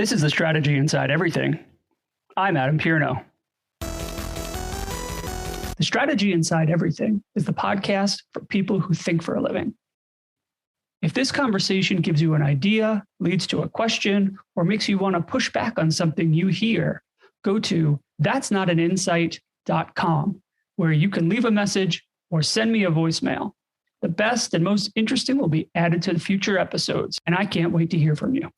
This is the Strategy Inside Everything. I'm Adam Pierno. The Strategy Inside Everything is the podcast for people who think for a living. If this conversation gives you an idea, leads to a question, or makes you want to push back on something you hear, go to that'snotaninsight.com, where you can leave a message or send me a voicemail. The best and most interesting will be added to the future episodes, and I can't wait to hear from you.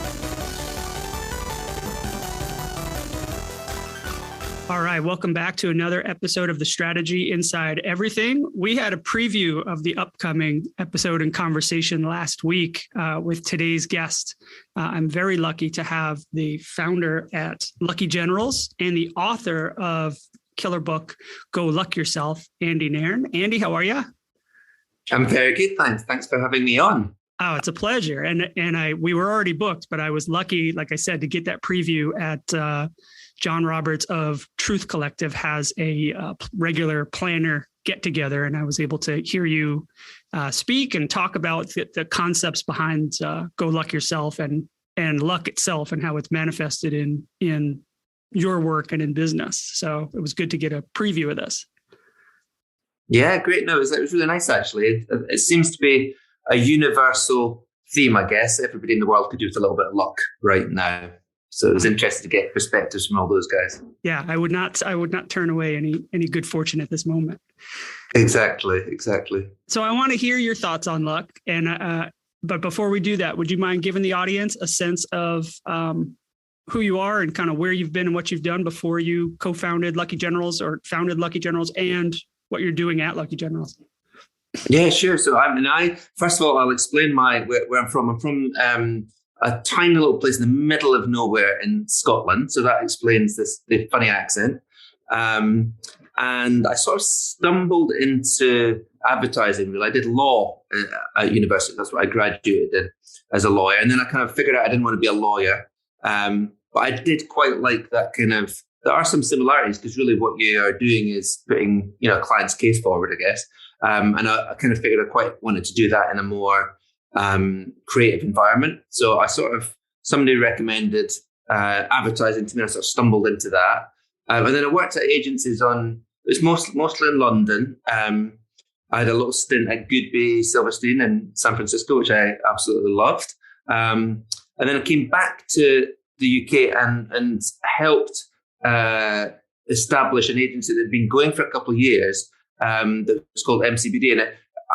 All right, welcome back to another episode of the Strategy Inside Everything. We had a preview of the upcoming episode and conversation last week with today's guest. I'm very lucky to have the founder at Lucky Generals and the author of killer book, Go Luck Yourself, Andy Nairn. Andy, how are you? I'm very good, thanks. Thanks for having me on. Oh, it's a pleasure. And we were already booked, but I was lucky, like I said, to get that preview at John Roberts of Truth Collective has a regular planner get together, and I was able to hear you speak and talk about the concepts behind Go Luck Yourself and luck itself and how it's manifested in your work and in business. So it was good to get a preview of this. Yeah, great. No, it was really nice, actually. It seems to be a universal theme, I guess. Everybody in the world could do with a little bit of luck right now. So it was interesting to get perspectives from all those guys. Yeah, I would not turn away any good fortune at this moment. Exactly. So I want to hear your thoughts on luck. And but before we do that, would you mind giving the audience a sense of who you are and kind of where you've been and what you've done before you co-founded Lucky Generals or founded Lucky Generals, and what you're doing at Lucky Generals? Yeah, sure. So first of all, I'll explain where I'm from. I'm from a tiny little place in the middle of nowhere in Scotland. So that explains the funny accent. And I sort of stumbled into advertising. Really, I did law at university. That's what I graduated in as a lawyer. And then I kind of figured out I didn't want to be a lawyer. But I did quite like that kind of. There are some similarities because really what you are doing is putting, a client's case forward, I guess. And I kind of figured I quite wanted to do that in a more creative environment. So somebody recommended advertising to me. I sort of stumbled into that. And then I worked at agencies it was mostly in London. I had a little stint at Goodby Silverstein in San Francisco, which I absolutely loved. And then I came back to the UK and helped establish an agency that had been going for a couple of years that was called MCBD. And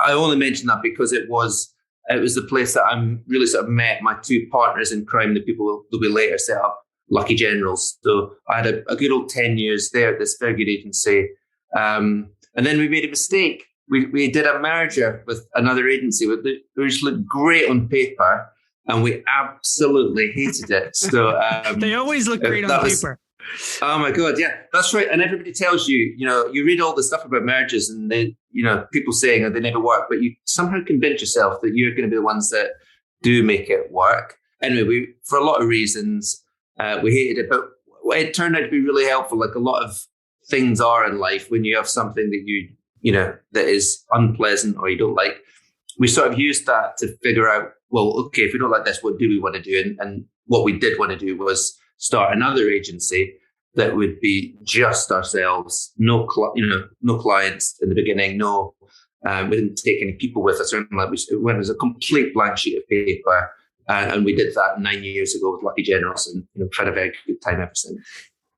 I only mention that because it was the place that I'm really sort of met my two partners in crime, the people that we later set up Lucky Generals. So I had a good old 10 years there at this very good agency. And then we made a mistake. We did a merger with another agency which looked great on paper, and we absolutely hated it. So they always look great on paper. Oh my God, yeah, that's right. And everybody tells you, you read all the stuff about mergers and they, people saying that they never work, but you somehow convince yourself that you're going to be the ones that do make it work. Anyway, for a lot of reasons, we hated it, but it turned out to be really helpful. Like a lot of things are in life, when you have something that that is unpleasant or you don't like, we sort of used that to figure out, well, okay, if we don't like this, what do we want to do? And what we did want to do was start another agency that would be just ourselves, no clients in the beginning, we didn't take any people with us or anything like that. It went as a complete blank sheet of paper, and we did that 9 years ago with Lucky Generals, and had a very good time ever since.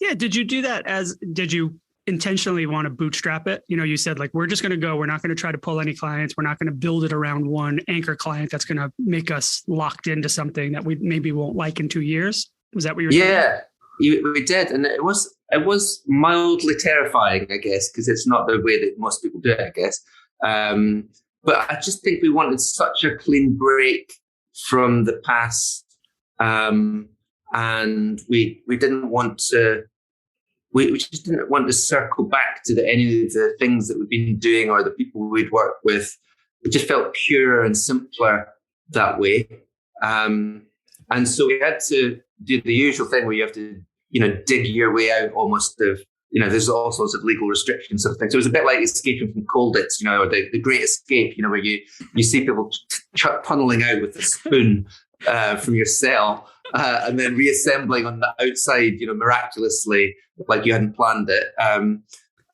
Yeah, did you do that did you intentionally want to bootstrap it? You said like, we're just going to go, we're not going to try to pull any clients, we're not going to build it around one anchor client that's going to make us locked into something that we maybe won't like in 2 years. Was that what you were saying? Yeah, we did. And it was mildly terrifying, I guess, because it's not the way that most people do it, I guess. But I just think we wanted such a clean break from the past. And we didn't want to, we just didn't want to circle back to any of the things that we've been doing or the people we'd worked with. It just felt purer and simpler that way. And so we had to do the usual thing where you have to, dig your way out almost of, there's all sorts of legal restrictions and things. So it was a bit like escaping from Colditz, or the Great Escape, where you see people tunneling out with a spoon from your cell, and then reassembling on the outside, miraculously, like you hadn't planned it.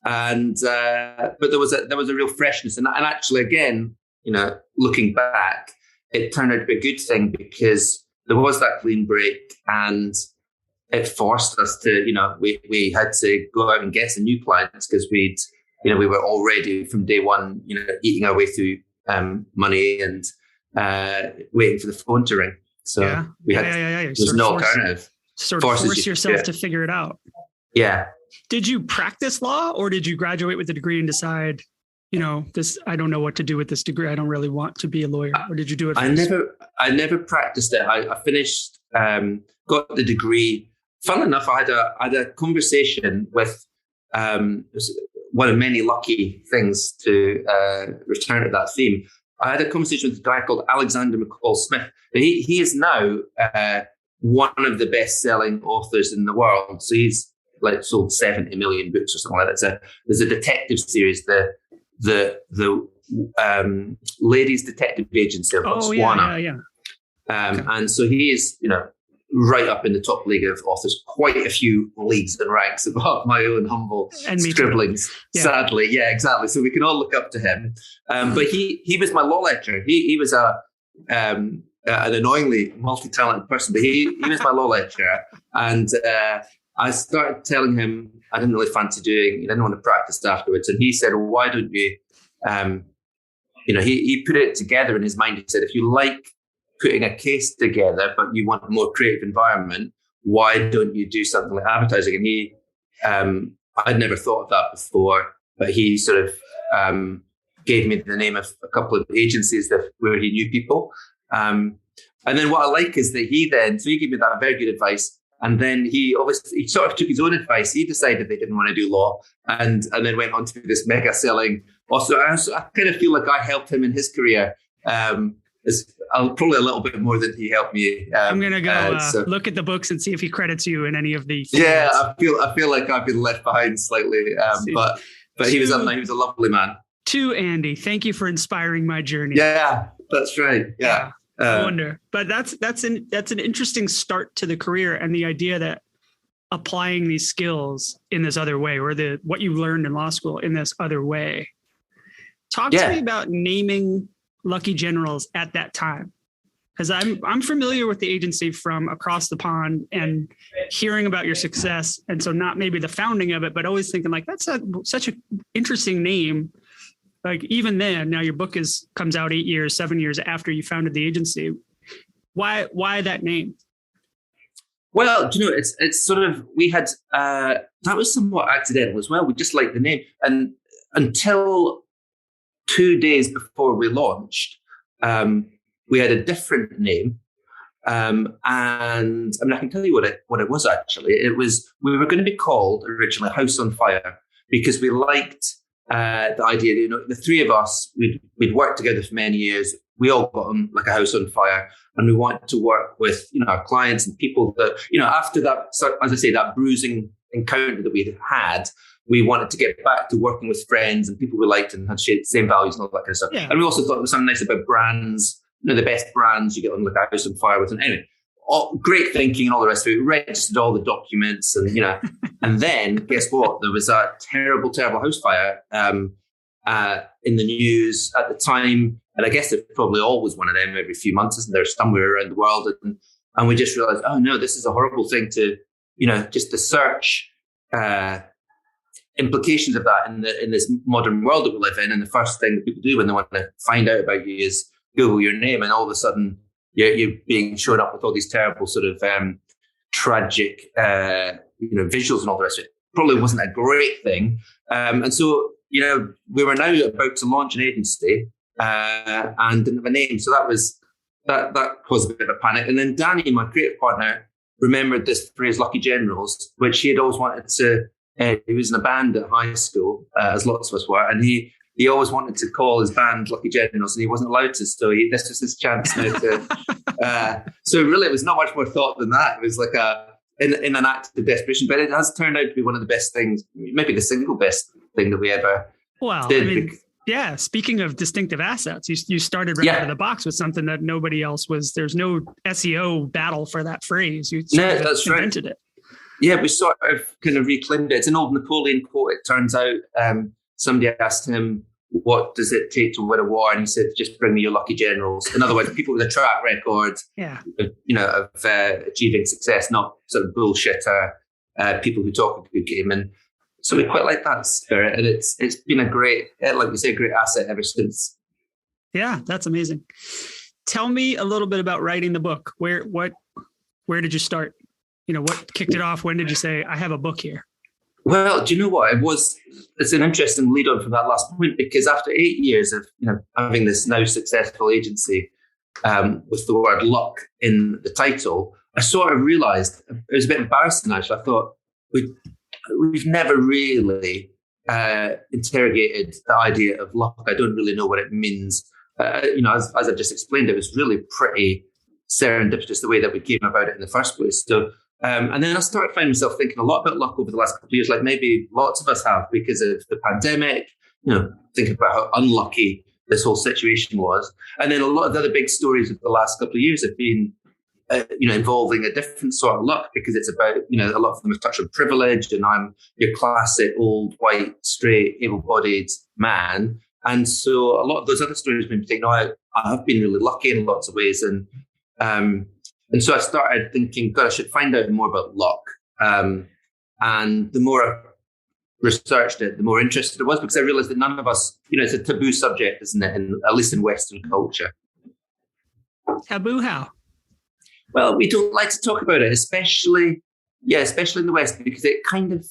But there was a real freshness, and actually, again, looking back, it turned out to be a good thing because there was that clean break, and it forced us to, we had to go out and get some new clients because we were already from day one, eating our way through money and waiting for the phone to ring. So we had, there was no alternative. Sort of force yourself to figure it out. Yeah. Did you practice law, or did you graduate with a degree and decide, I don't know what to do with this degree. I don't really want to be a lawyer. Or did you do it? I never practiced it. I finished, got the degree. Fun enough, I had a conversation with, one of many lucky things to return to that theme. I had a conversation with a guy called Alexander McCall Smith. He is now one of the best-selling authors in the world. So he's sold 70 million books or something like that. There's a detective series, the Ladies Detective Agency of Botswana. Okay. And so he is, right up in the top league of authors, quite a few leagues and ranks above my own humble scribblings, sadly. Yeah, exactly. So we can all look up to him. But he was my law lecturer. He was an annoyingly multi-talented person, but he was my law lecturer. And I started telling him I didn't really fancy he didn't want to practice afterwards. And he said, well, why don't you, he put it together in his mind. He said, if you like putting a case together, but you want a more creative environment, why don't you do something like advertising? And he, I'd never thought of that before, but he sort of gave me the name of a couple of agencies where he knew people. And then what I like is that he gave me that very good advice. And then he sort of took his own advice. He decided they didn't want to do law, and then went on to this mega selling. Also, I kind of feel like I helped him in his career. Probably a little bit more than he helped me. I'm gonna go look at the books and see if he credits you in any of the. Yeah, I feel like I've been left behind slightly, but he was a lovely man. To Andy, thank you for inspiring my journey. Yeah, that's right. Yeah. I wonder, but that's an interesting start to the career, and the idea that applying these skills in this other way, or what you learned in law school in this other way. Talk to me about naming Lucky Generals at that time, because I'm familiar with the agency from across the pond and hearing about your success, and so not maybe the founding of it, but always thinking like that's such an interesting name. Like even then, now your book comes out 7 years after you founded the agency. Why that name? Well, it's sort of, we had, that was somewhat accidental as well. We just liked the name. And until 2 days before we launched, we had a different name. And I mean, I can tell you what it was actually. We were going to be called originally House on Fire because we liked the idea that, the three of us, we'd worked together for many years. We all got on like a house on fire, and we wanted to work with, our clients and people that, after that, as I say, that bruising encounter that we had, we wanted to get back to working with friends and people we liked and had the same values and all that kind of stuff. Yeah. And we also thought there was something nice about brands, the best brands you get on like a house on fire with. And anyway, great thinking and all the rest of it. We registered all the documents and, and then guess what? There was a terrible, terrible house fire in the news at the time. And I guess there's probably always one of them every few months, isn't there, somewhere around the world. And we just realized, oh no, this is a horrible thing to, just to search implications of that in this modern world that we live in. And the first thing that people do when they want to find out about you is Google your name, and all of a sudden you're being shown up with all these terrible sort of tragic, visuals and all the rest of it. Probably wasn't a great thing. And so, we were now about to launch an agency and didn't have a name. So that caused a bit of a panic. And then Danny, my creative partner, remembered this phrase Lucky Generals, which he had always wanted to, he was in a band at high school, as lots of us were, and he always wanted to call his band Lucky Generals, and he wasn't allowed to. So this was his chance now to. So really, it was not much more thought than that. It was like in an act of desperation, but it has turned out to be one of the best things, maybe the single best thing that we ever did. Yeah. Speaking of distinctive assets, you started right out of the box with something that nobody else was. There's no SEO battle for that phrase. You invented it. Yeah, we sort of kind of reclaimed it. It's an old Napoleon quote. It turns out somebody asked him, what does it take to win a war? And he said, just bring me your lucky generals. In other words, people with a track record of achieving success, not sort of bullshitter people who talk a good game. And so we quite like that spirit. And it's been a great, like we say, great asset ever since. Yeah, that's amazing. Tell me a little bit about writing the book. Where did you start? What kicked it off? When did you say, I have a book here? Well, do you know what? It's an interesting lead on from that last point, because after 8 years of having this now successful agency with the word luck in the title, I sort of realized it was a bit embarrassing, actually. I thought we've never really interrogated the idea of luck. I don't really know what it means. As I've just explained, it was really pretty serendipitous the way that we came about it in the first place. So, and then I started finding myself thinking a lot about luck over the last couple of years, like maybe lots of us have because of the pandemic, thinking about how unlucky this whole situation was. And then a lot of the other big stories of the last couple of years have been, involving a different sort of luck, because it's about, a lot of them have touched on privilege, and I'm your classic old, white, straight, able-bodied man. And so a lot of those other stories made me think, I have been really lucky in lots of ways. And so I started thinking, God, I should find out more about luck. And the more I researched it, the more interested I was, because I realized that none of us, it's a taboo subject, isn't it? At least in Western culture. Taboo how? Well, we don't like to talk about it, especially in the West, because it kind of,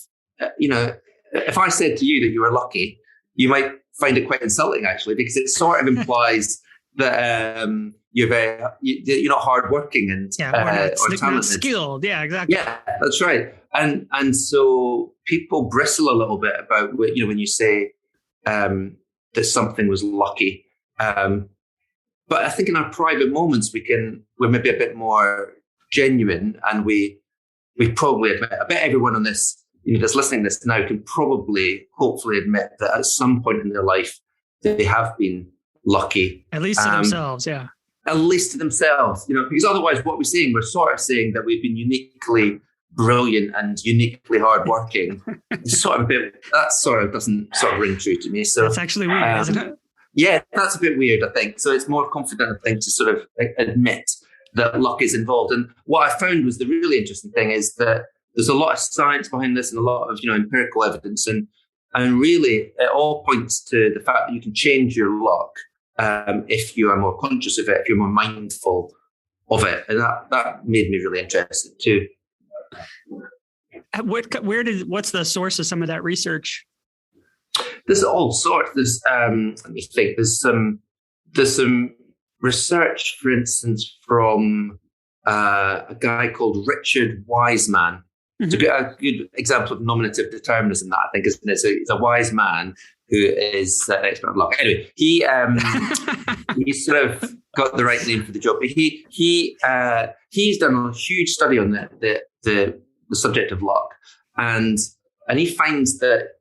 if I said to you that you were lucky, you might find it quite insulting, actually, because it sort of implies that you're not hardworking and or talented, skilled. Yeah, exactly. Yeah, that's right. And so people bristle a little bit about when you say that something was lucky. But I think in our private moments we're maybe a bit more genuine, and we probably admit. I bet everyone on this, that's listening to this now, can probably, hopefully, admit that at some point in their life they have been lucky. At least to themselves, yeah. At least to themselves, because otherwise what we're sort of saying that we've been uniquely brilliant and uniquely hardworking. It's sort of a bit, that sort of doesn't sort of ring true to me. So that's actually weird, isn't it? Yeah, that's a bit weird, I think. So it's more confident, I think, to sort of admit that luck is involved. And what I found was the really interesting thing is that there's a lot of science behind this and a lot of empirical evidence, and really it all points to the fact that you can change your luck if you are more conscious of it, if you're more mindful of it. And that made me really interested too. What's the source of some of that research? There's all sorts. There's let me think. There's some research, for instance, from a guy called Richard Wiseman. Mm-hmm. It's a good example of nominative determinism, that I think, isn't it? So he's a wise man who is an expert of luck. Anyway, he sort of got the right name for the job. But he's done a huge study on the subject of luck, and he finds that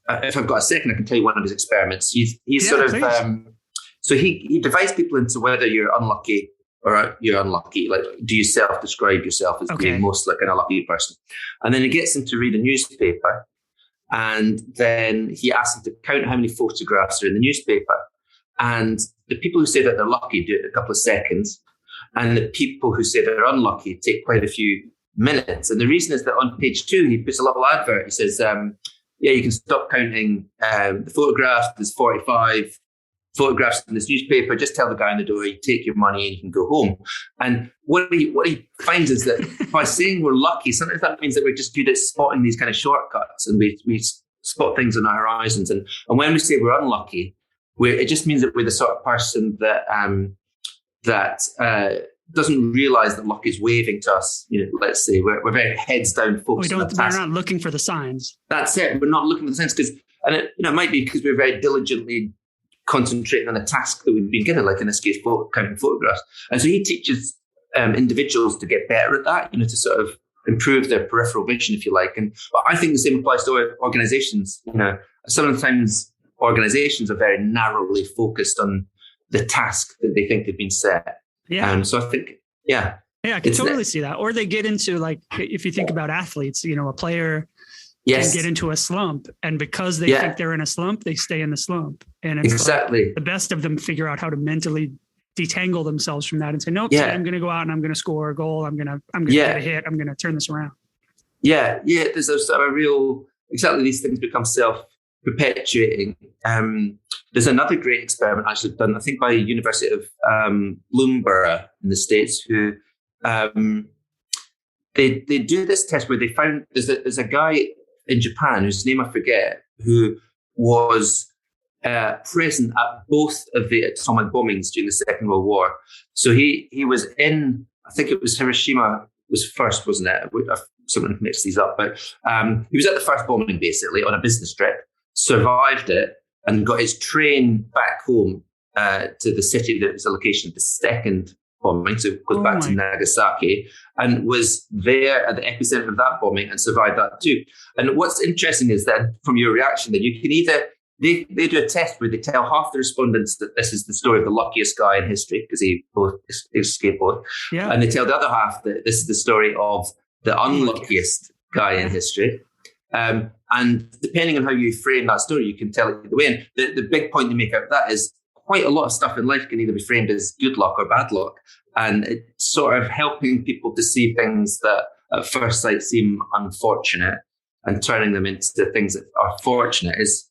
if I've got a second, I can tell you one of his experiments. He's sort of so he divides people into whether you're unlucky or you're unlucky. Like, do you self-describe yourself as being most like an unlucky person? And then he gets them to read a newspaper. And then he asks them to count how many photographs are in the newspaper. And the people who say that they're lucky do it in a couple of seconds. And the people who say they're unlucky take quite a few minutes. And the reason is that on page 2, he puts a little advert. He says, you can stop counting the photographs. There's 45 photographs in this newspaper. Just tell the guy on the door, you take your money and you can go home. And what he finds is that by saying we're lucky, sometimes that means that we're just good at spotting these kind of shortcuts, and we spot things on our horizons. And when we say we're unlucky, it just means that we're the sort of person that doesn't realize that luck is waving to us. Let's say we're very heads down focused. We're not looking for the signs. That's it. We're not looking for the signs it might be because we're very diligently concentrating on a task that we've been given, like in this case, counting photographs. And so he teaches individuals to get better at that, to sort of improve their peripheral vision, if you like. But I think the same applies to organizations. Sometimes organizations are very narrowly focused on the task that they think they've been set. Yeah. So I think, yeah, I can totally see that. Or they get into, like, if you think about athletes, a player can get into a slump, and because they think they're in a slump, they stay in the slump. And it's exactly the best of them figure out how to mentally detangle themselves from that and say, nope, today I'm going to go out and I'm going to score a goal. I'm going to get a hit. I'm going to turn this around. Yeah. There's a real, exactly, these things become self-perpetuating. There's another great experiment actually done, I think, by University of Bloomsbury in the States, who they do this test where they found there's a guy in Japan whose name I forget, who was present at both of the atomic bombings during the Second World War. So he was in, I think it was Hiroshima was first, wasn't it? Someone mixed these up, but he was at the first bombing basically on a business trip, survived it, and got his train back home to the city that was the location of the second bombing. So it goes back to Nagasaki, and was there at the epicenter of that bombing and survived that too. And what's interesting is that from your reaction, that you can either, they do a test where they tell half the respondents that this is the story of the luckiest guy in history because he escaped both. Yeah. And they tell the other half that this is the story of the unluckiest guy in history. And depending on how you frame that story, you can tell it either way. And the big point to make out of that is quite a lot of stuff in life can either be framed as good luck or bad luck. And it's sort of helping people to see things that at first sight seem unfortunate and turning them into things that are fortunate is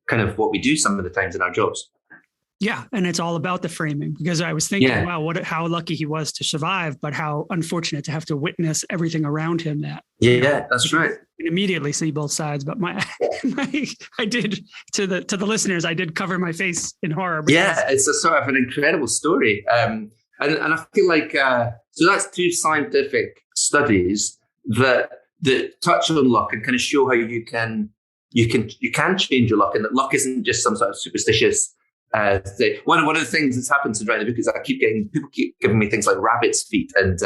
kind of what we do some of the times in our jobs. Yeah. And it's all about the framing, because I was thinking, wow, how lucky he was to survive, but how unfortunate to have to witness everything around him that. That's right. You can immediately see both sides, but I did to the listeners, I did cover my face in horror. It's a sort of an incredible story. And I feel like, so that's two scientific studies that touch on luck and kind of show how you can change your luck, and that luck isn't just some sort of superstitious thing. One of the things that's happened to writing the book is people keep giving me things like rabbit's feet and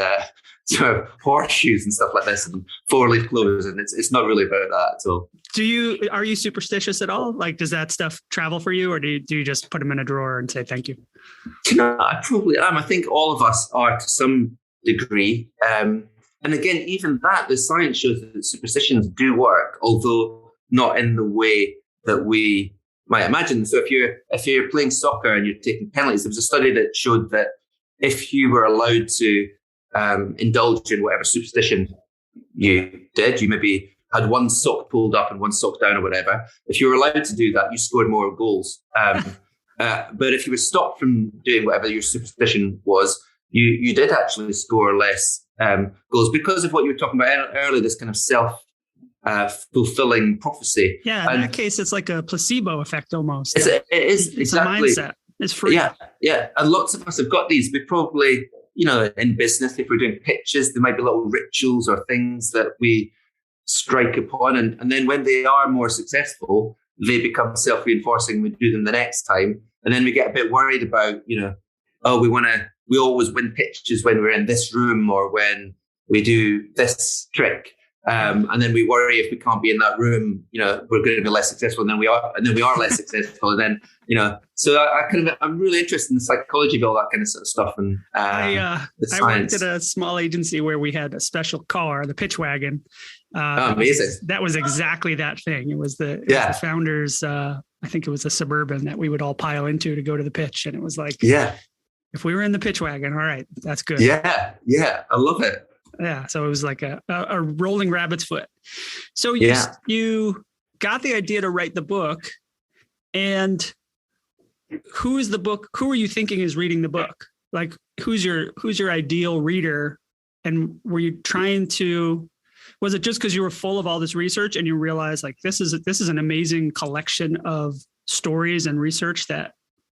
sort of horseshoes and stuff like this and 4-leaf clovers, and it's not really about that at all. Are you superstitious at all? Like, does that stuff travel for you, or do you just put them in a drawer and say thank you? I probably am. I think all of us are to some degree. And again, even that, the science shows that superstitions do work, although not in the way that we might imagine. So if you're playing soccer and you're taking penalties, there was a study that showed that if you were allowed to indulge in whatever superstition you did, you maybe had one sock pulled up and one sock down or whatever. If you were allowed to do that, you scored more goals. But if you were stopped from doing whatever your superstition was, you did actually score less goals because of what you were talking about earlier, this kind of fulfilling prophecy. Yeah, in that case, it's like a placebo effect almost. It is exactly. It's a mindset. It's free. Yeah. And lots of us have got these. We probably, in business, if we're doing pitches, there might be little rituals or things that we strike upon. And then when they are more successful, they become self-reinforcing. We do them the next time. And then we get a bit worried about, we always win pitches when we're in this room or when we do this trick. And then we worry if we can't be in that room, we're going to be less successful, and then we are less successful. And then, so I'm really interested in the psychology of all that kind of sort of stuff. And I worked at a small agency where we had a special car, the pitch wagon. Amazing. That was exactly that thing. It was the founders. I think it was a Suburban that we would all pile into to go to the pitch. And it was like, if we were in the pitch wagon, all right, that's good. Yeah. I love it. Yeah. So it was like a rolling rabbit's foot. So you got the idea to write the book, and who are you thinking is reading the book? Like, who's your ideal reader? And were you was it just because you were full of all this research and you realized like, this is an amazing collection of stories and research that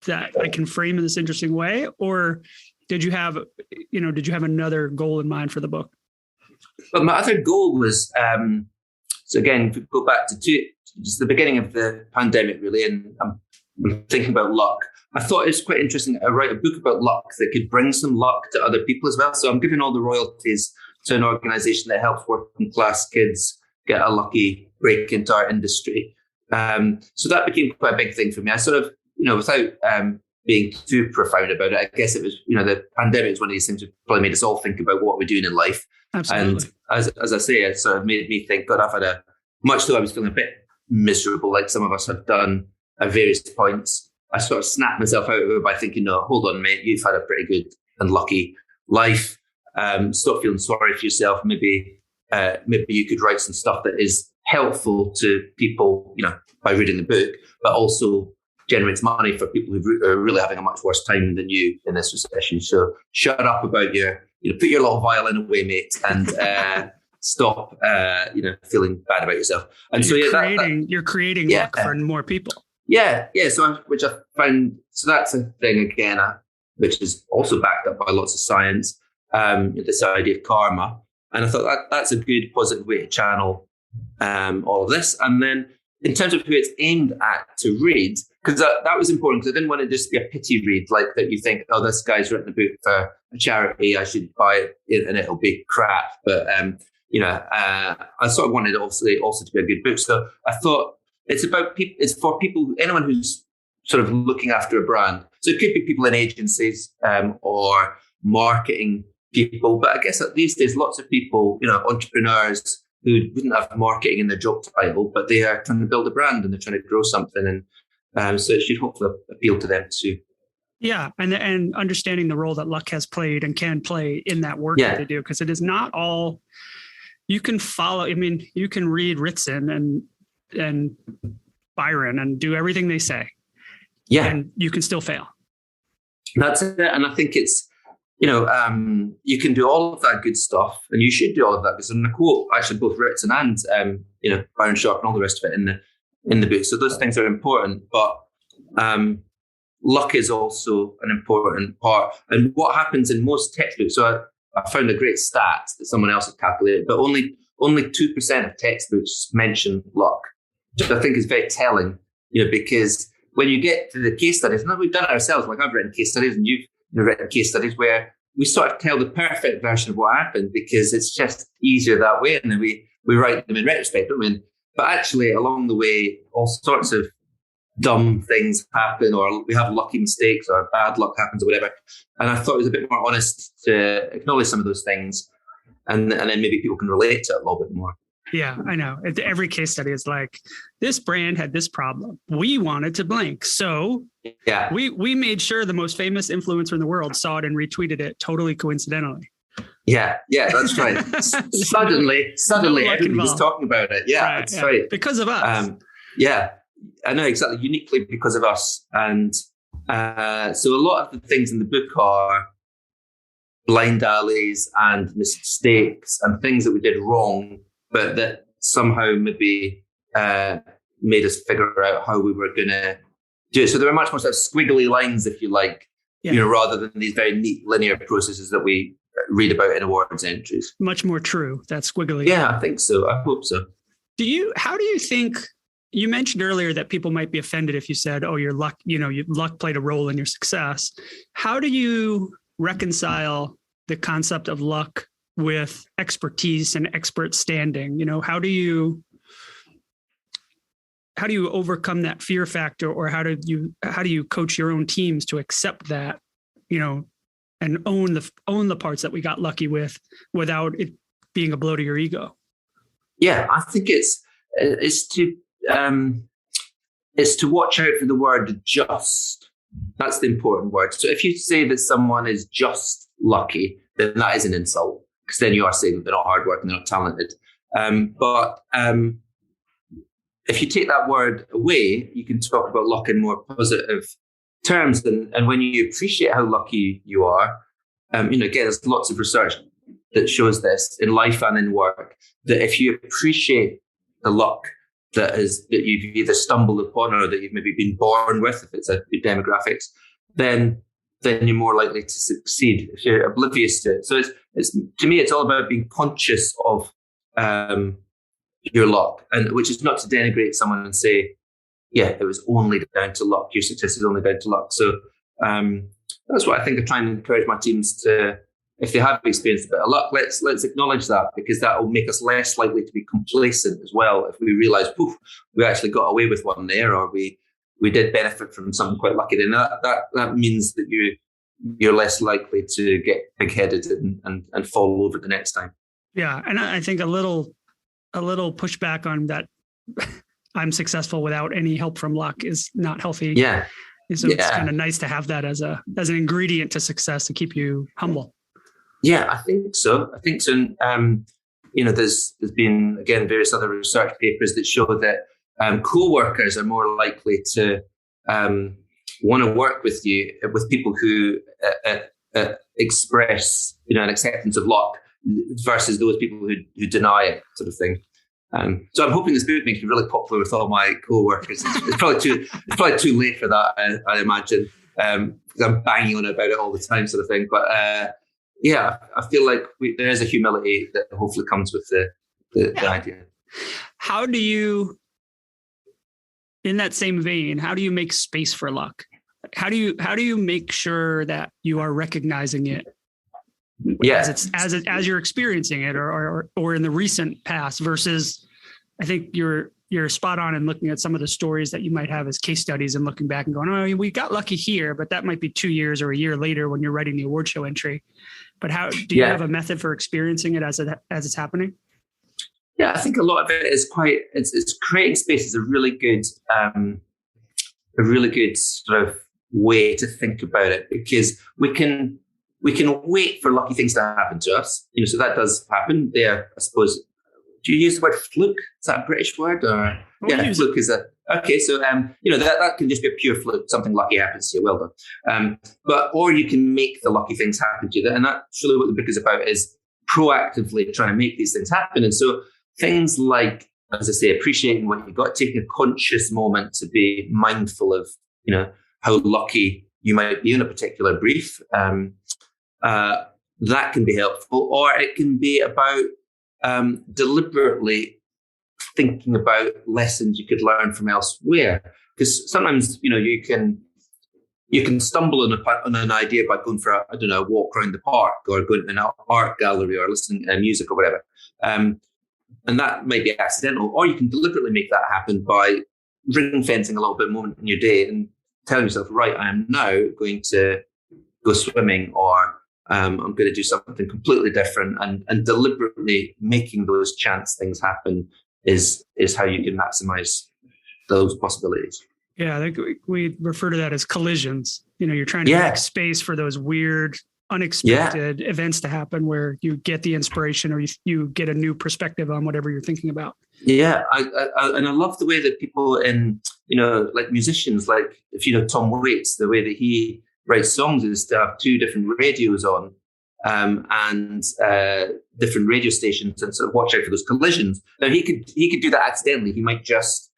I can frame in this interesting way? Or did you have another goal in mind for the book? But my other goal was, so again, if we go back to just the beginning of the pandemic, really, and I'm thinking about luck. I thought it was quite interesting to write a book about luck that could bring some luck to other people as well. So I'm giving all the royalties to an organization that helps working class kids get a lucky break into our industry. So that became quite a big thing for me. I sort of, without being too profound about it, I guess it was, the pandemic is one of these things that probably made us all think about what we're doing in life. Absolutely. And as I say, it sort of made me think, God, I've had much though I was feeling a bit miserable, like some of us have done at various points, I sort of snapped myself out of it by thinking, no, hold on, mate, you've had a pretty good and lucky life. Stop feeling sorry for yourself. Maybe you could write some stuff that is helpful to people, by reading the book, but also generates money for people who are really having a much worse time than you in this recession. So shut up about put your little violin away, mate, and stop, feeling bad about yourself. And you're creating luck for more people. Yeah. So which I found, so that's a thing again, which is also backed up by lots of science. This idea of karma, and I thought that's a good positive way to channel all of this. And then in terms of who it's aimed at to read, because that was important, because I didn't want to just be a pity read, like that you think, oh, this guy's written a book for a charity, I should buy it and it'll be crap. But I sort of wanted it also to be a good book. So I thought it's for people, anyone who's sort of looking after a brand. So it could be people in agencies or marketing people, but I guess these days lots of people, entrepreneurs who wouldn't have marketing in their job title, but they are trying to build a brand and they're trying to grow something, and so it should hopefully appeal to them too. Yeah, and understanding the role that luck has played and can play in that work that they do, because it is not all you can follow. I mean, you can read Ritson and Byron and do everything they say, and you can still fail. That's it, and I think it's. You can do all of that good stuff, and you should do all of that, because in the quote, actually, both Ritson and Byron Sharp and all the rest of it in the book. So those things are important, but luck is also an important part. And what happens in most textbooks? So I found a great stat that someone else had calculated, but only 2% of textbooks mention luck, which I think is very telling. Because when you get to the case studies, and we've done it ourselves. Like I've written case studies, and you've written case studies where we sort of tell the perfect version of what happened because it's just easier that way, and then we write them in retrospect, don't we? But actually, along the way, all sorts of dumb things happen, or we have lucky mistakes, or bad luck happens, or whatever. And I thought it was a bit more honest to acknowledge some of those things, and then maybe people can relate to it a little bit more. Yeah, I know. Every case study is like, this brand had this problem. We wanted to blank. So we made sure the most famous influencer in the world saw it and retweeted it totally coincidentally. Yeah, that's right. Suddenly everybody was talking about it. Yeah, that's right. Because of us. I know, exactly. Uniquely because of us. And so a lot of the things in the book are blind alleys and mistakes and things that we did wrong, but that somehow maybe made us figure out how we were going to do it. So there were much more sort of squiggly lines, if you like, rather than these very neat linear processes that we read about in awards entries. Much more true, that squiggly. Yeah, I think so. I hope so. How do you think, you mentioned earlier that people might be offended if you said, oh, your luck, your luck played a role in your success. How do you reconcile the concept of luck with expertise and expert standing? How do you overcome that fear factor, or how do you coach your own teams to accept that, and own the parts that we got lucky with without it being a blow to your ego? Yeah, I think it's to watch out for the word just. That's the important word. So if you say that someone is just lucky, then that is an insult, because then you are saying that they're not hardworking, they're not talented. But if you take that word away, you can talk about luck in more positive terms. And when you appreciate how lucky you are, again, there's lots of research that shows this in life and in work, that if you appreciate the luck that you've either stumbled upon or that you've maybe been born with, if it's a good demographics, then you're more likely to succeed if you're oblivious to it. So it's to me, it's all about being conscious of your luck, and which is not to denigrate someone and say, yeah, it was only down to luck. Your success is only down to luck. So that's what I think I try and encourage my teams to if they have experienced a bit of luck, let's acknowledge that, because that will make us less likely to be complacent as well. If we realise, poof, we actually got away with one there, or we did benefit from something quite lucky, then that means that you're less likely to get big-headed and fall over the next time. Yeah, and I think a little pushback on that. I'm successful without any help from luck is not healthy. Yeah. So it's kind of nice to have that as an ingredient to success to keep you humble. Yeah, I think so. There's been, again, various other research papers that show that co-workers are more likely to want to work with people who express, an acceptance of luck versus those people who deny it, sort of thing. So I'm hoping this book makes me really popular with all my co-workers. It's probably too late for that, I imagine, because I'm banging on about it all the time, sort of thing. But I feel like there is a humility that hopefully comes with the idea. How do you, in that same vein, how do you make space for luck? How do you make sure that you are recognizing it? As you're experiencing it, or in the recent past, versus, I think you're spot on in looking at some of the stories that you might have as case studies and looking back and going, oh, we got lucky here, but that might be 2 years or a year later when you're writing the award show entry. But how do you have a method for experiencing it as it's happening? Yeah, I think a lot of it is it's creating space is a really good sort of way to think about it, because we can wait for lucky things to happen to us. So that does happen there, I suppose. Do you use the word fluke? Is that a British word? Or fluke is okay. So that can just be a pure fluke. Something lucky happens to you. Well done. Or you can make the lucky things happen to you. And that's really what the book is about: is proactively trying to make these things happen. And so things like, as I say, appreciating what you got, taking a conscious moment to be mindful of, how lucky you might be in a particular brief. That can be helpful, or it can be about deliberately thinking about lessons you could learn from elsewhere. Because sometimes, you can stumble on an idea by going for a walk around the park, or going to an art gallery, or listening to music or whatever. And that might be accidental, or you can deliberately make that happen by ring fencing a little bit moment in your day and telling yourself, right, I am now going to go swimming, or I'm going to do something completely different, and deliberately making those chance things happen is how you can maximize those possibilities. Yeah, I think we refer to that as collisions. You're trying to make space for those weird, unexpected events to happen where you get the inspiration, or you get a new perspective on whatever you're thinking about. Yeah, I love the way that people in, like musicians, like if you know Tom Waits, the way that he writes songs is to have two different radios on and different radio stations, and sort of watch out for those collisions. Now he could do that accidentally. He might just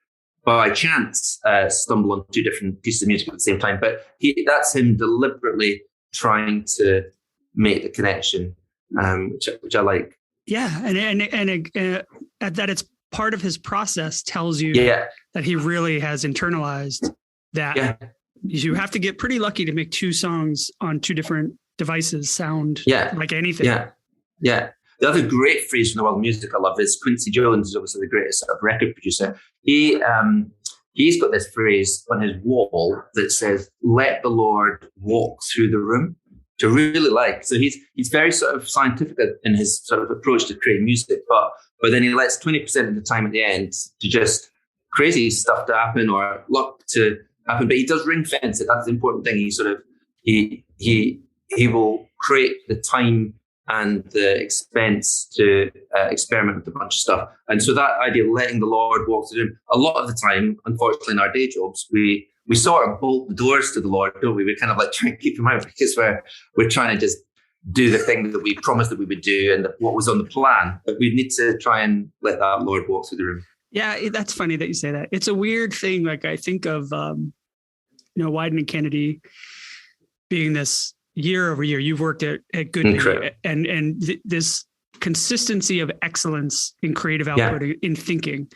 by chance stumble on two different pieces of music at the same time, but that's him deliberately trying to make the connection, which I like. Yeah, and that it's part of his process tells you that he really has internalized that. Yeah. You have to get pretty lucky to make two songs on two different devices sound like anything. Yeah. The other great phrase from the world of music I love is Quincy Jones is obviously the greatest sort of record producer. He's got this phrase on his wall that says, "Let the Lord walk through the room," which I really like. So he's very sort of scientific in his sort of approach to creating music, but then he lets 20% of the time at the end to just crazy stuff to happen, or luck to happen. But he does ring fence it. That's the important thing. He will create the time and the expense to experiment with a bunch of stuff. And so that idea of letting the Lord walk through him, a lot of the time, unfortunately, in our day jobs, we sort of bolt the doors to the Lord, don't we? We kind of like try and keep him out, because we're trying to just do the thing that we promised that we would do and what was on the plan. But we need to try and let that Lord walk through the room. Yeah, that's funny that you say that. It's a weird thing. Like I think of, Wyden and Kennedy being this year over year. You've worked at Good and this consistency of excellence in creative output, in thinking.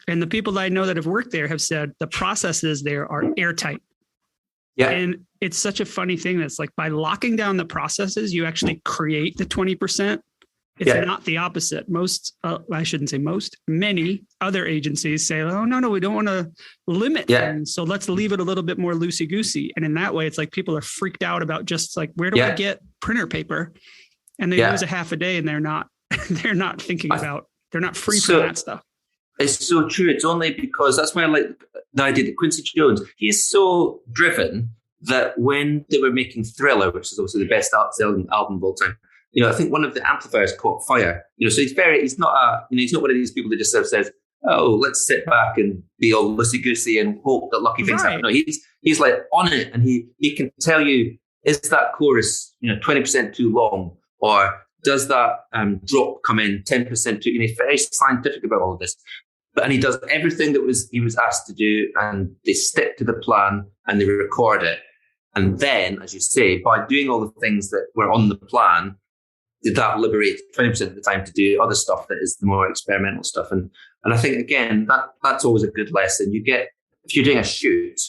And the people that I know that have worked there have said the processes there are airtight. Yeah. And it's such a funny thing that's like by locking down the processes, you actually create the 20%. It's not the opposite. I shouldn't say most, many other agencies say, oh, no, we don't want to limit things. So let's leave it a little bit more loosey-goosey. And in that way, it's like people are freaked out about just like, where do I get printer paper? And they lose a half a day and they're not thinking about, they're not free from that stuff. It's so true. It's only because that's why I like the idea that Quincy Jones, he's so driven that when they were making Thriller, which is obviously the best selling album of all time, I think one of the amplifiers caught fire. So he's not one of these people that just sort of says, oh, let's sit back and be all loosey-goosey and hope that lucky things happen. No, he's like on it, and he can tell you, is that chorus 20% too long, or does that drop come in 10% too? He's very scientific about all of this. And he does everything that he was asked to do, and they stick to the plan and they record it. And then, as you say, by doing all the things that were on the plan, that liberates 20% of the time to do other stuff that is the more experimental stuff. And I think, again, that's always a good lesson. You get, if you're doing a shoot,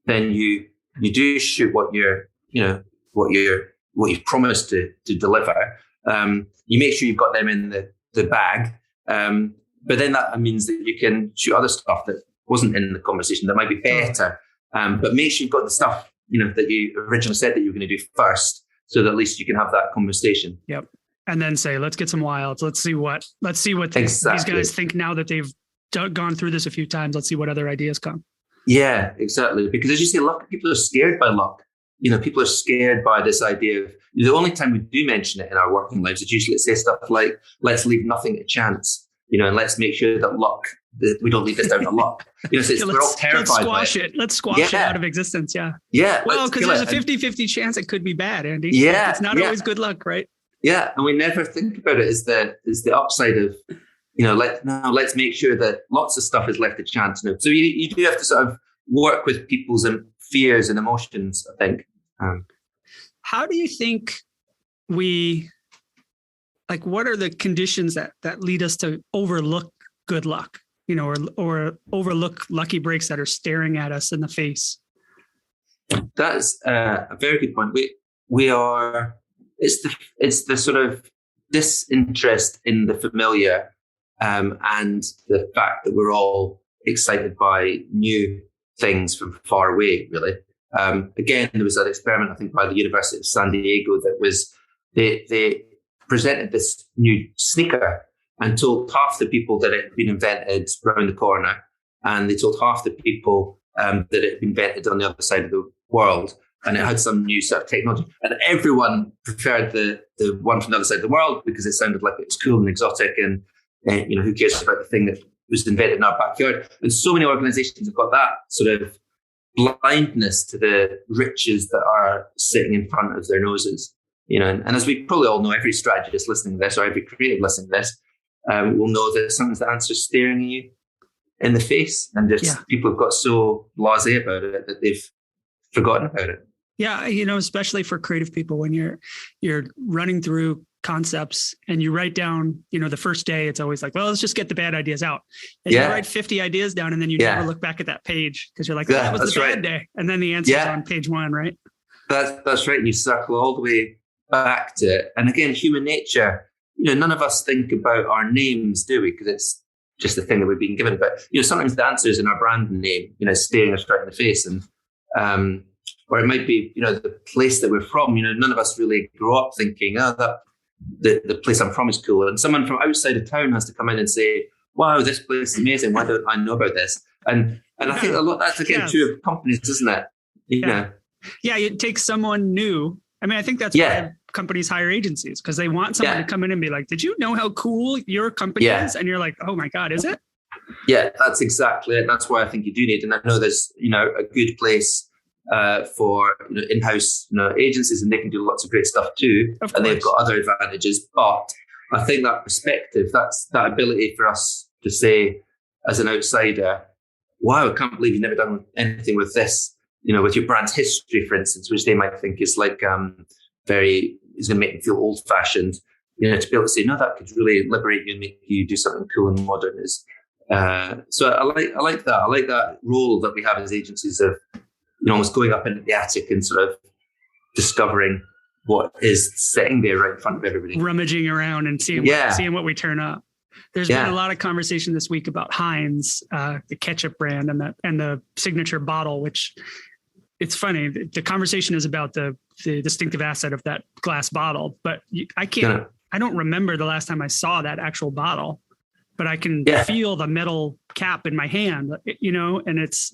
then you do shoot what you've promised to deliver. You make sure you've got them in the bag. But then that means that you can shoot other stuff that wasn't in the conversation that might be better. But make sure you've got the stuff, that you originally said that you were going to do first, so that at least you can have that conversation. Yep. And then say, let's get some wilds. Let's see what these guys think now that they've gone through this a few times. Let's see what other ideas come. Yeah, exactly. Because as you say, luck, people are scared by luck. People are scared by this idea of, the only time we do mention it in our working lives is usually say stuff like, let's leave nothing to chance, and let's make sure that we don't leave this down to luck. So we're all terrified. Let's squash it. Let's squash it out of existence. Yeah. Yeah. Well, because there's a 50-50 chance it could be bad, Andy. Yeah. It's not always good luck, right? Yeah. And we never think about it as the upside of, let's make sure that lots of stuff is left to chance. So you do have to sort of work with people's fears and emotions, I think. How do you think what are the conditions that lead us to overlook good luck, or overlook lucky breaks that are staring at us in the face? That's a very good point. It's the sort of disinterest in the familiar, and the fact that we're all excited by new things from far away, really. Again, there was that experiment, I think, by the University of San Diego that was, they presented this new sneaker and told half the people that it had been invented around the corner, and they told half the people that it had been invented on the other side of the world, and it had some new sort of technology. And everyone preferred the one from the other side of the world because it sounded like it was cool and exotic, and who cares about the thing that was invented in our backyard? And so many organizations have got that sort of blindness to the riches that are sitting in front of their noses. And as we probably all know, every strategist listening to this, or every creative listening to this, will know that sometimes the answer is staring at you in the face, and just people have got so blasé about it that they've forgotten about it. Yeah, especially for creative people, when you're running through concepts and you write down, the first day, it's always like, well, let's just get the bad ideas out. And you write 50 ideas down, and then you never look back at that page because you're like, that was the bad day. And then the answer's on page 1, right? That's right. And you circle all the way back to it. And again, human nature, none of us think about our names, do we? Because it's just the thing that we've been given. But, sometimes the answer is in our brand name, staring us right in the face. And, or it might be, the place that we're from. None of us really grow up thinking, the place I'm from is cool. And someone from outside of town has to come in and say, wow, this place is amazing. Why don't I know about this? And I think a lot that's again true of companies, isn't it? Yeah, it takes someone new. I mean, I think that's why companies hire agencies, because they want someone to come in and be like, did you know how cool your company is? And you're like, oh my God, is it? Yeah, that's exactly it. That's why I think you do need, and I know there's, a good place for in-house agencies, and they can do lots of great stuff too, and they've got other advantages. But I think that perspective, that's that ability for us to say as an outsider, wow, I can't believe you've never done anything with this, with your brand's history, for instance, which they might think is like is going to make them feel old-fashioned. To be able to say, no, that could really liberate you and make you do something cool and modern. So I like that. I like that role that we have as agencies of almost going up into the attic and sort of discovering what is sitting there right in front of everybody. Rummaging around and seeing what we turn up. There's been a lot of conversation this week about Heinz, the ketchup brand, and the signature bottle, which it's funny. The conversation is about the distinctive asset of that glass bottle, but I don't remember the last time I saw that actual bottle, but I can feel the metal cap in my hand, and it's,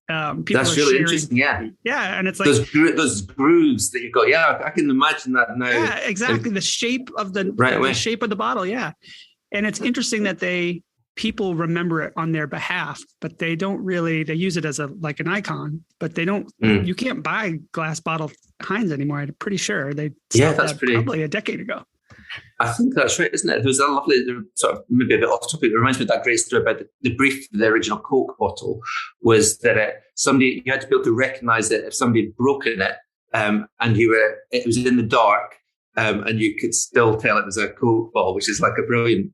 that's really interesting. Yeah. Yeah. And it's like those grooves that you've got. Yeah. I can imagine that now. Yeah, exactly. The shape of the shape of the bottle. Yeah. And it's interesting that people remember it on their behalf, but they don't really, they use it as an icon, but they don't, you can't buy glass bottle Heinz anymore. I'm pretty sure they stopped that probably a decade ago. I think that's right, isn't it? There was a lovely, sort of maybe a bit off topic. It reminds me of that great story about the brief for the original Coke bottle was that you had to be able to recognize it if somebody had broken it, and it was in the dark, and you could still tell it was a Coke bottle, which is like a brilliant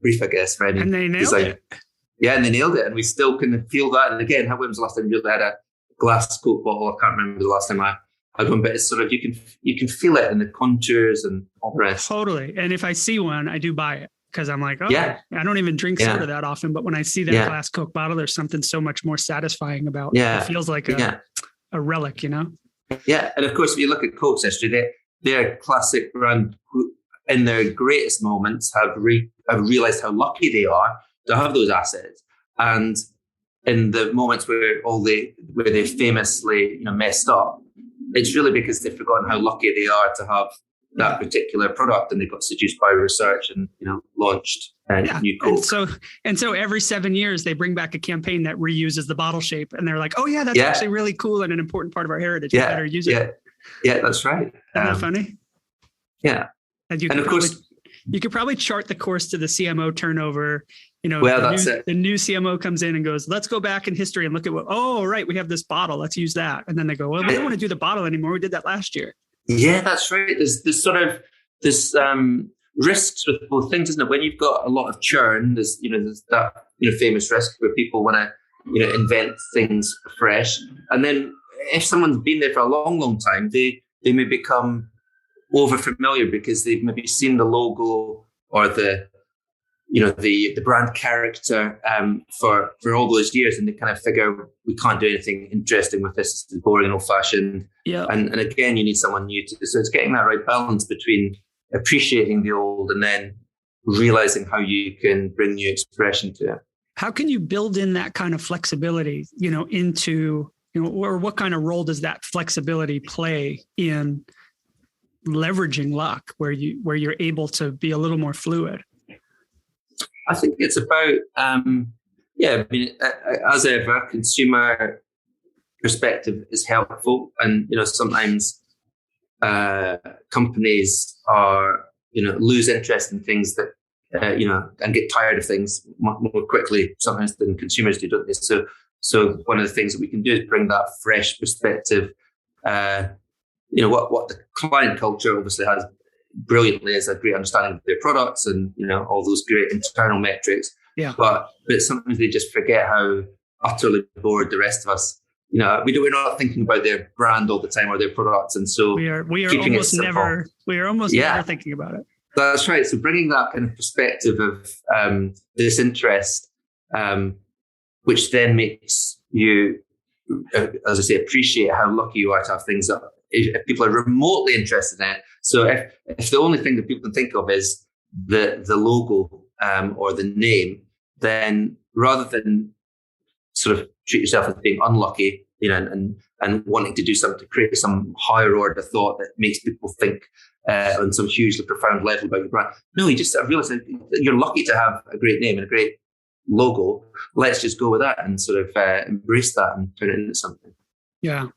brief, I guess, for any And they nailed it. Yeah, and they nailed it, and we still can feel that. And again, when was the last time you had a glass Coke bottle? I can't remember the last time I had one, but it's sort of you can feel it in the contours and all the rest. Totally. And if I see one, I do buy it because I'm like, I don't even drink soda that often, but when I see that glass Coke bottle, there's something so much more satisfying about it. It feels like a relic, Yeah, and of course, if you look at Coke's history, they're a classic brand who, in their greatest moments, have realized how lucky they are to have those assets, and in the moments where they famously messed up, it's really because they've forgotten how lucky they are to have that particular product, and they got seduced by research and launched new Coke. And so every 7 years they bring back a campaign that reuses the bottle shape, and they're like, oh yeah, that's actually really cool and an important part of our heritage. You better use it. Yeah, that's right. Isn't that funny? Yeah, and of course you could probably chart the course to the CMO turnover. The new CMO comes in and goes, let's go back in history and look at we have this bottle. Let's use that. And then they go, well, we don't want to do the bottle anymore. We did that last year. Yeah, that's right. There's this risks with both things, isn't it? When you've got a lot of churn, there's that famous risk where people want to invent things fresh, and then if someone's been there for a long, long time, they may become over familiar because they've maybe seen the logo or the brand character for all those years, and they kind of figure we can't do anything interesting with this. It's boring and old fashioned. Yeah. And again, you need someone new so it's getting that right balance between appreciating the old and then realizing how you can bring new expression to it. How can you build in that kind of flexibility, into, or what kind of role does that flexibility play in leveraging luck where you're able to be a little more fluid? I think it's about, as ever, consumer perspective is helpful. And, sometimes companies are, lose interest in things that, and get tired of things more quickly sometimes than consumers do, don't they? So one of the things that we can do is bring that fresh perspective. What the client culture obviously has brilliantly is a great understanding of their products and all those great internal metrics. Yeah. But sometimes they just forget how utterly bored the rest of us. We're not thinking about their brand all the time or their products, and so we are almost never thinking about it. That's right. So bringing that kind of perspective of this interest, which then makes you, as I say, appreciate how lucky you are to have things that if people are remotely interested in it. So if the only thing that people can think of is the logo or the name, then rather than sort of treat yourself as being unlucky, and wanting to do something to create some higher order thought that makes people think on some hugely profound level about your brand. No, you just realize that you're lucky to have a great name and a great logo. Let's just go with that and sort of embrace that and turn it into something. Yeah.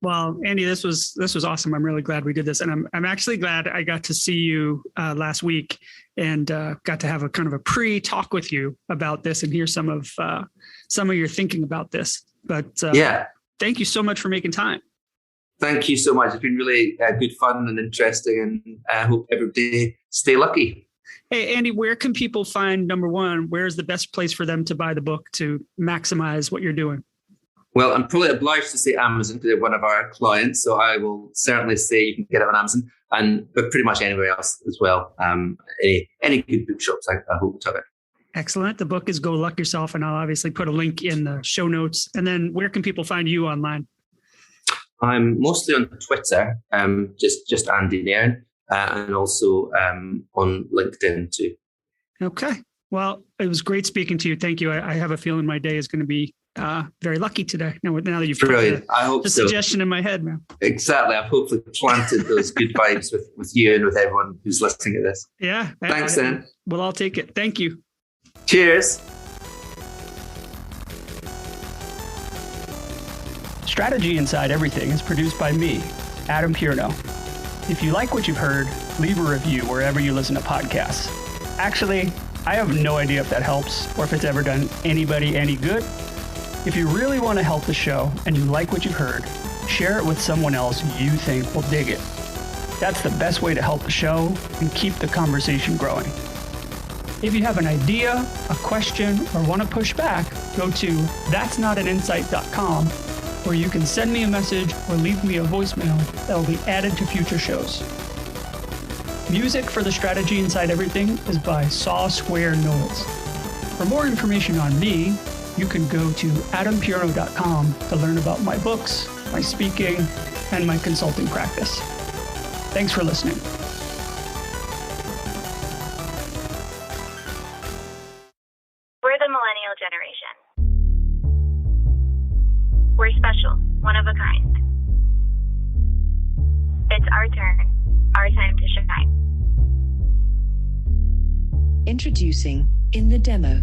Well, Andy, this was awesome. I'm really glad we did this, and I'm actually glad I got to see you last week and got to have a kind of a pre-talk with you about this and hear some of your thinking about this. But thank you so much for making time. Thank you so much. It's been really good fun and interesting, and I hope everybody stay lucky. Hey, Andy, where can people find, number one, where's the best place for them to buy the book to maximize what you're doing? Well, I'm probably obliged to say Amazon because they're one of our clients. So I will certainly say you can get it on Amazon, but pretty much anywhere else as well. Any good bookshops, I hope to have it. Excellent. The book is Go Luck Yourself, and I'll obviously put a link in the show notes. And then where can people find you online? I'm mostly on Twitter, just Andy Nairn, and also on LinkedIn too. Okay. Well, it was great speaking to you. Thank you. I have a feeling my day is going to be very lucky today. Now that you've brilliant. I hope the so. Suggestion in my head, man. Exactly. I've hopefully planted those good vibes with you and with everyone who's listening to this. Yeah. Thanks, then. Well, I'll take it. Thank you. Cheers. Strategy Inside Everything is produced by me, Adam Pierno. If you like what you've heard, leave a review wherever you listen to podcasts. Actually, I have no idea if that helps or if it's ever done anybody any good. If you really want to help the show and you like what you've heard, share it with someone else you think will dig it. That's the best way to help the show and keep the conversation growing. If you have an idea, a question, or want to push back, go to that'snotaninsight.com, where you can send me a message or leave me a voicemail that will be added to future shows. Music for the Strategy Inside Everything is by Saw Square Knowles. For more information on me, you can go to adampierno.com to learn about my books, my speaking, and my consulting practice. Thanks for listening. We're the millennial generation. We're special, one of a kind. It's our turn, our time to shine. Introducing In the Demo,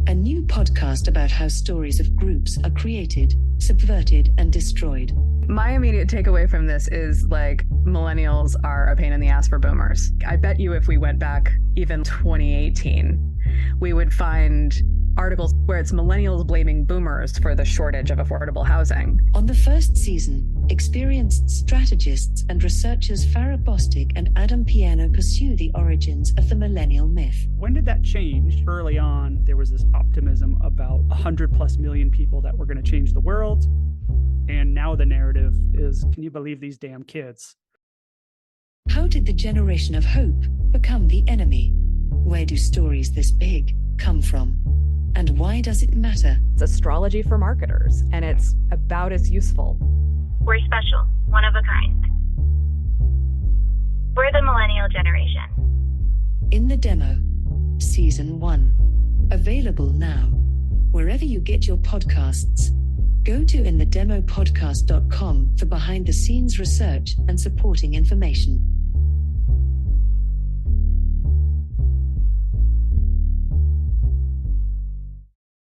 a new podcast about how stories of groups are created, subverted, and destroyed. My immediate takeaway from this is millennials are a pain in the ass for boomers. I bet you if we went back even 2018, we would find articles where it's millennials blaming boomers for the shortage of affordable housing. On the first season, experienced strategists and researchers Farah Bostic and Adam Pierno pursue the origins of the millennial myth. When did that change? Early on, there was this optimism about 100+ million people that were going to change the world. And now the narrative is, can you believe these damn kids? How did the generation of hope become the enemy? Where do stories this big come from? And why does it matter? It's astrology for marketers, and it's about as useful. We're special, one of a kind. We're the millennial generation. In the Demo, Season 1. Available now, wherever you get your podcasts. Go to inthedemopodcast.com for behind-the-scenes research and supporting information.